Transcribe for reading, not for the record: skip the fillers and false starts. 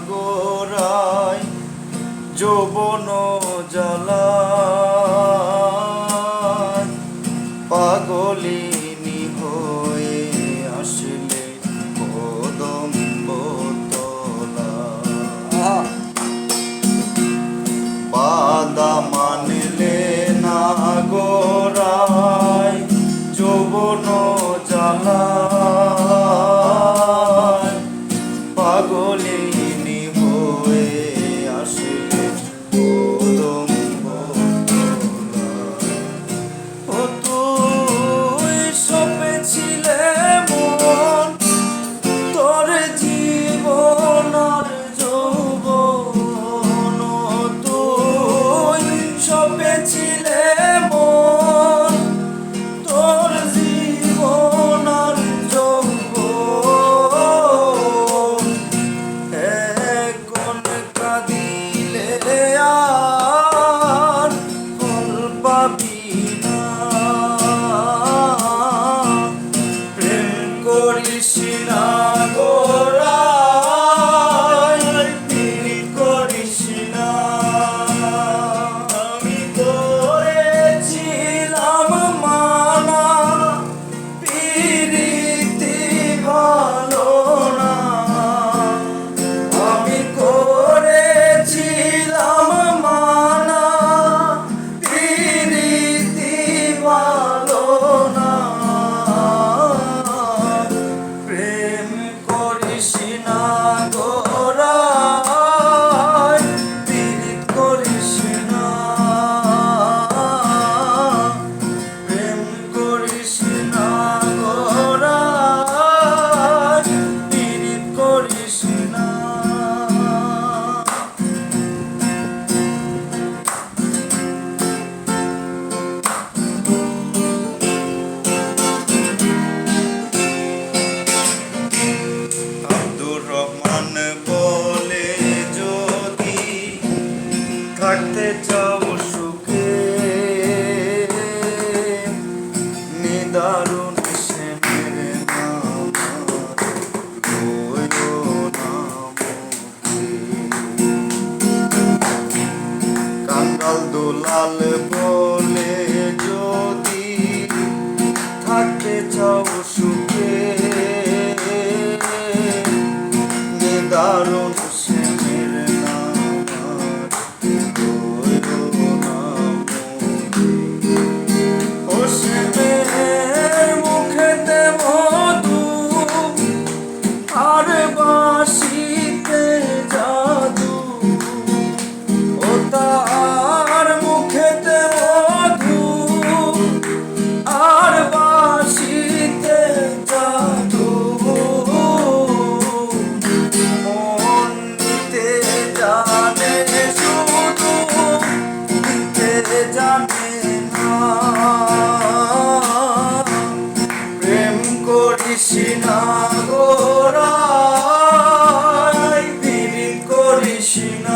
গোরায় যৌবন জ্বালা পাগলিনী হয়ে আসলে কদম্ব তলা বাদা মানলে না গোরায় যৌবন জ্বালা পাগলিনী হয়ে আসলে কদম্ব তলা ও তুই সপেছিলে মন তোর জীবন আর যৌবন তুই সপেছিলে মন তোর জীবন আর যৌবন এখন কাঁদিলে আর ফল পাবি না প্রেম করিস না গোরায় পীড়িত করিস না আমি করেছিলাম মানা পীড়িতি ভালো না আমি করেছিলাম মানা পীড়িতি ভালো না প্রেম করিস না গোরায় পীড়িত করিস না প্রেম করিস না গোরায় পীড়িত করিস না আব্দুর রহমান বলে যদি থাকতে চাও সুখে নিদারুণ শ্যামের নাম লইও না মুখে কাঙ্গাল দুলাল বলে যদি থাকতে চাও সুখে নিদারুণ শ্যামের নাম লইও না মুখে ও শ্যামের মুখেতে মধু আর বাঁশিতে জাদু ও তার মুখেতে মধু আর বাঁশিতে জাদু মন দিতে জানে শুধু দিতে জানে না প্রেম করিস না গোরায় পীড়িত করিস না